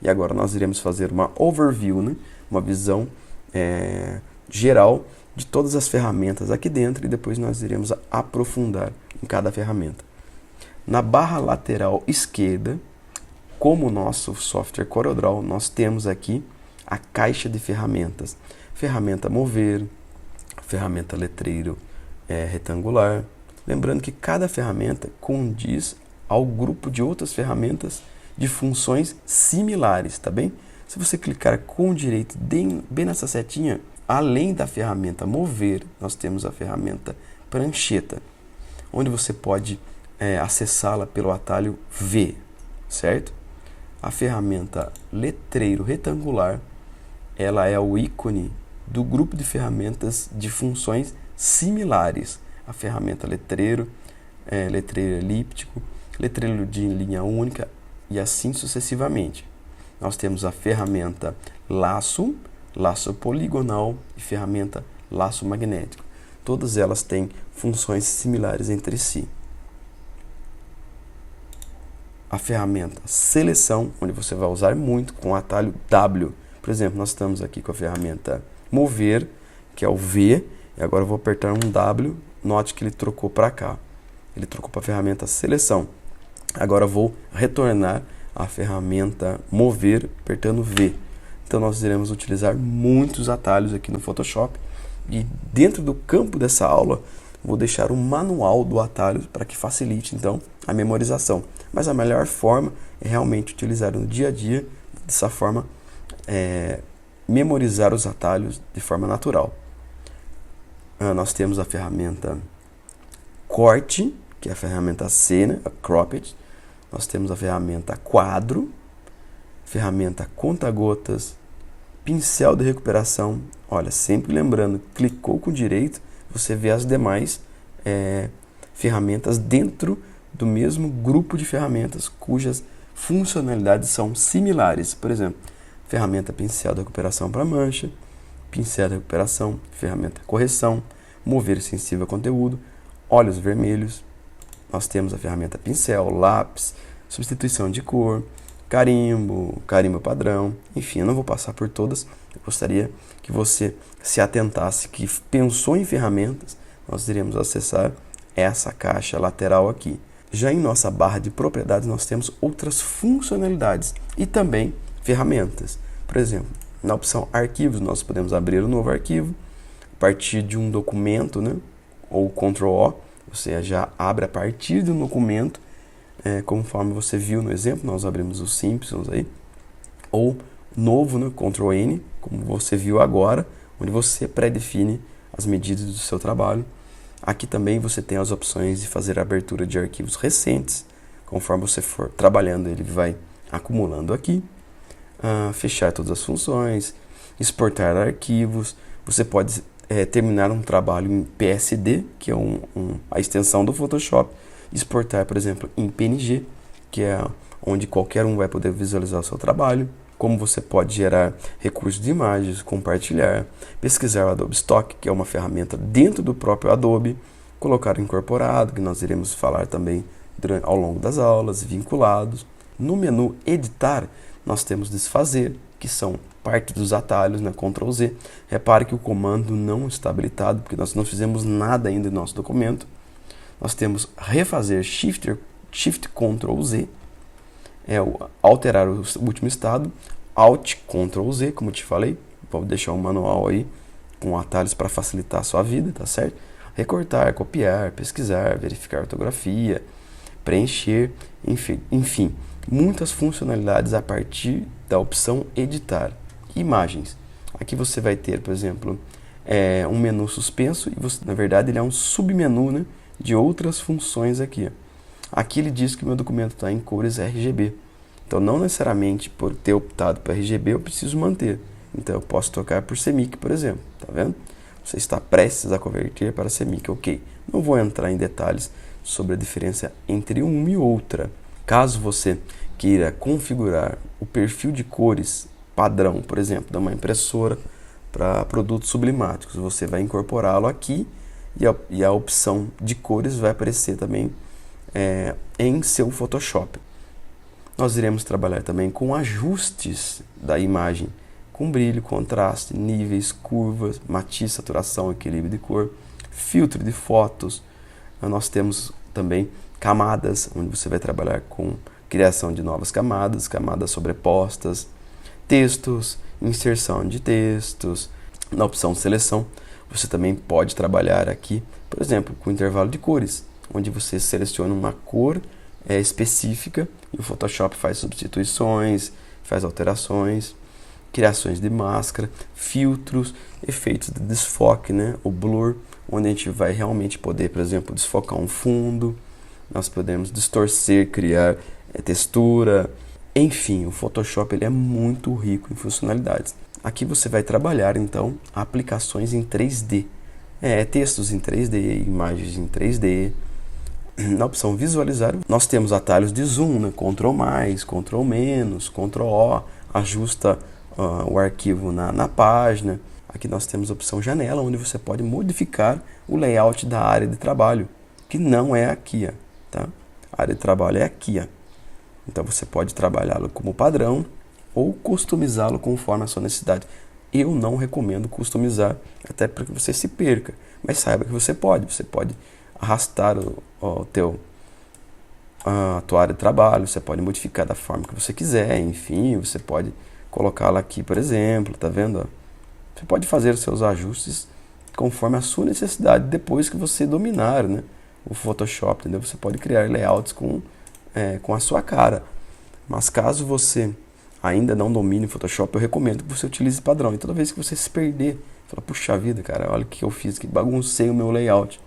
E agora nós iremos fazer uma overview, né? Uma visão geral de todas as ferramentas aqui dentro e depois nós iremos aprofundar em cada ferramenta. Na barra lateral esquerda, como o nosso software CorelDRAW, nós temos aqui a caixa de ferramentas. Ferramenta mover, ferramenta letreiro retangular. Lembrando que cada ferramenta condiz ao grupo de outras ferramentas de funções similares, tá bem? Se você clicar com o direito bem nessa setinha, além da ferramenta mover, nós temos a ferramenta prancheta, onde você pode acessá-la pelo atalho V, certo? A ferramenta letreiro retangular, ela é o ícone do grupo de ferramentas de funções similares. A ferramenta letreiro, letreiro elíptico, letreiro de linha única e assim sucessivamente. Nós temos a ferramenta laço, laço poligonal e ferramenta laço magnético. Todas elas têm funções similares entre si. A ferramenta seleção, onde você vai usar muito com o atalho W. Por exemplo, nós estamos aqui com a ferramenta mover, que é o V, e agora eu vou apertar um W, note que ele trocou para cá. Ele trocou para a ferramenta seleção. Agora eu vou retornar a ferramenta mover, apertando V. Então nós iremos utilizar muitos atalhos aqui no Photoshop. E dentro do campo dessa aula, vou deixar um manual do atalho para que facilite então a memorização. Mas a melhor forma é realmente utilizar no dia a dia, dessa forma, memorizar os atalhos de forma natural. Nós temos a ferramenta corte, que é a ferramenta C, né? A cropped. Nós temos a ferramenta quadro, ferramenta conta-gotas, pincel de recuperação. Olha, sempre lembrando, clicou com o direito, você vê as demais ferramentas dentro do mesmo grupo de ferramentas cujas funcionalidades são similares. Por exemplo, ferramenta pincel de recuperação para mancha, pincel de recuperação, ferramenta correção, mover sensível a conteúdo, olhos vermelhos. Nós temos a ferramenta pincel, lápis, substituição de cor, carimbo, carimbo padrão. Enfim, eu não vou passar por todas. Eu gostaria que você se atentasse, que pensou em ferramentas, nós iremos acessar essa caixa lateral aqui. Já em nossa barra de propriedades, nós temos outras funcionalidades e também ferramentas. Por exemplo, na opção arquivos, nós podemos abrir um novo arquivo a partir de um documento, né? Ou Ctrl+O, você já abre a partir de um documento, conforme você viu no exemplo, nós abrimos os Simpsons aí, ou novo, né? Ctrl+N, como você viu agora, onde você pré-define as medidas do seu trabalho. Aqui também você tem as opções de fazer a abertura de arquivos recentes. Conforme você for trabalhando, ele vai acumulando aqui. Fechar todas as funções, exportar arquivos. Você pode terminar um trabalho em PSD, que é a extensão do Photoshop. Exportar, por exemplo, em PNG, que é onde qualquer um vai poder visualizar o seu trabalho. Como você pode gerar recursos de imagens, compartilhar, pesquisar o Adobe Stock, que é uma ferramenta dentro do próprio Adobe, colocar incorporado, que nós iremos falar também ao longo das aulas, vinculados. No menu Editar, nós temos Desfazer, que são parte dos atalhos, né? Ctrl Z. Repare que o comando não está habilitado, porque nós não fizemos nada ainda no nosso documento. Nós temos Refazer, Shift Ctrl Z, alterar o último estado, Alt Ctrl Z, como eu te falei. Vou deixar um manual aí com atalhos para facilitar a sua vida, tá certo? Recortar, copiar, pesquisar, verificar a ortografia, preencher, enfim, muitas funcionalidades a partir da opção editar. Imagens. Aqui você vai ter, por exemplo, um menu suspenso, e você, na verdade ele é um submenu, né, de outras funções aqui. Aqui ele diz que o meu documento está em cores RGB. Então, não necessariamente por ter optado por RGB, eu preciso manter. Então, eu posso trocar por CMYK, por exemplo. Tá vendo? Você está prestes a converter para CMYK. Ok. Não vou entrar em detalhes sobre a diferença entre uma e outra. Caso você queira configurar o perfil de cores padrão, por exemplo, de uma impressora para produtos sublimáticos, você vai incorporá-lo aqui e a opção de cores vai aparecer também em seu Photoshop. Nós iremos trabalhar também com ajustes da imagem, com brilho, contraste, níveis, curvas, matiz, saturação, equilíbrio de cor, filtro de fotos. Nós temos também camadas, onde você vai trabalhar com criação de novas camadas, camadas sobrepostas, textos, inserção de textos. Na opção seleção, você também pode trabalhar aqui, por exemplo, com intervalo de cores, onde você seleciona uma cor específica e o Photoshop faz substituições, faz alterações, criações de máscara, filtros, efeitos de desfoque, né? O blur, onde a gente vai realmente poder, por exemplo, desfocar um fundo, nós podemos distorcer, criar textura, enfim, o Photoshop ele é muito rico em funcionalidades. Aqui você vai trabalhar então aplicações em 3D, textos em 3D, imagens em 3D. Na opção visualizar, nós temos atalhos de zoom, né? Ctrl+, Ctrl-, Ctrl+O, ajusta o arquivo na página. Aqui nós temos a opção janela, onde você pode modificar o layout da área de trabalho, que não é aqui, tá? A área de trabalho é aqui, Então você pode trabalhá-lo como padrão ou customizá-lo conforme a sua necessidade. Eu não recomendo customizar, até para que você se perca, mas saiba que você pode arrastar a tua área de trabalho, você pode modificar da forma que você quiser, enfim, você pode colocá-la aqui, por exemplo, tá vendo? Você pode fazer os seus ajustes conforme a sua necessidade, depois que você dominar, né, o Photoshop, entendeu? Você pode criar layouts com a sua cara, mas caso você ainda não domine o Photoshop, eu recomendo que você utilize padrão, e toda vez que você se perder, fala, puxa vida, cara, olha o que eu fiz, que baguncei o meu layout.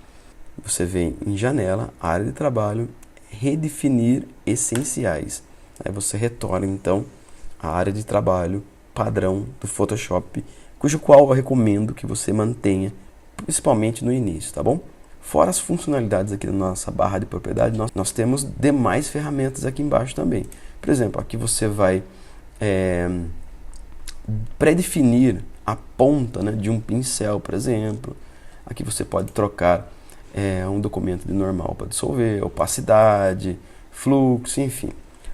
Você vem em janela, área de trabalho, redefinir essenciais. Aí você retorna então a área de trabalho padrão do Photoshop, cujo qual eu recomendo que você mantenha, principalmente no início, tá bom? Fora as funcionalidades aqui da nossa barra de propriedade, nós temos demais ferramentas aqui embaixo também. Por exemplo, aqui você vai predefinir a ponta, né, de um pincel, por exemplo. Aqui você pode trocar um documento de normal para dissolver, opacidade, fluxo, enfim.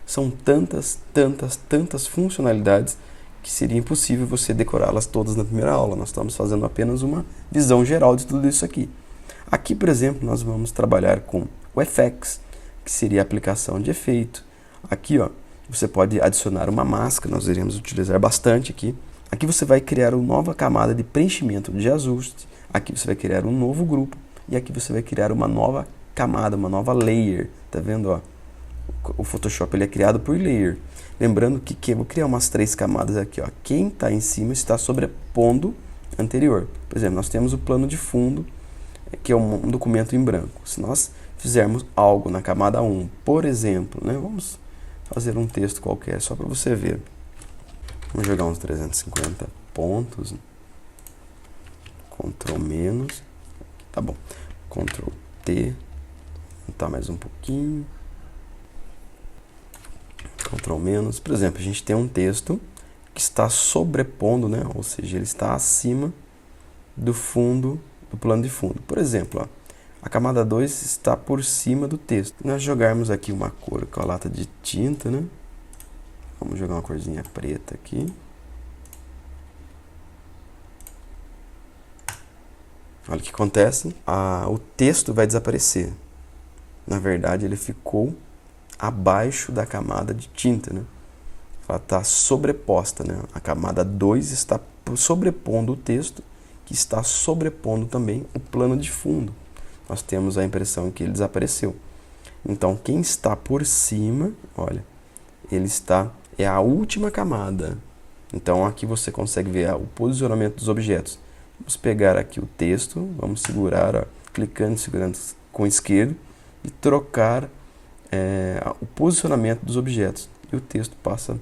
São tantas funcionalidades que seria impossível você decorá-las todas na primeira aula. Nós estamos fazendo apenas uma visão geral de tudo isso aqui. Aqui, por exemplo, nós vamos trabalhar com o FX, que seria a aplicação de efeito. Aqui, você pode adicionar uma máscara, nós iremos utilizar bastante aqui. Aqui você vai criar uma nova camada de preenchimento de ajuste. Aqui você vai criar um novo grupo. E aqui você vai criar uma nova camada, uma nova layer. Tá vendo? O Photoshop ele é criado por layer. Lembrando que eu vou criar umas 3 camadas aqui. Quem está em cima está sobrepondo anterior. Por exemplo, nós temos o plano de fundo, que é um documento em branco. Se nós fizermos algo na camada 1, por exemplo, né, vamos fazer um texto qualquer, só para você ver. Vamos jogar uns 350 pontos. Ctrl-, tá bom. Ctrl+T, aumentar mais um pouquinho. Ctrl-, por exemplo, a gente tem um texto que está sobrepondo, né, ou seja, ele está acima do fundo, do plano de fundo. Por exemplo, a camada 2 está por cima do texto. Se nós jogarmos aqui uma cor com a lata de tinta, né? Vamos jogar uma corzinha preta aqui. Olha o que acontece. O texto vai desaparecer. Na verdade, ele ficou abaixo da camada de tinta, né? Ela está sobreposta, né? A camada 2 está sobrepondo o texto, que está sobrepondo também o plano de fundo. Nós temos a impressão que ele desapareceu. Então, quem está por cima, olha, é a última camada. Então, aqui você consegue ver o posicionamento dos objetos. Vamos pegar aqui o texto, vamos segurar, clicando, segurando com o esquerdo e trocar o posicionamento dos objetos. E o texto passa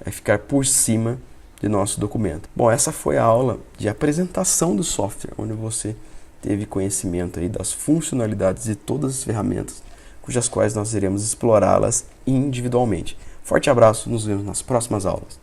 a ficar por cima de nosso documento. Bom, essa foi a aula de apresentação do software, onde você teve conhecimento aí das funcionalidades de todas as ferramentas, cujas quais nós iremos explorá-las individualmente. Forte abraço, nos vemos nas próximas aulas.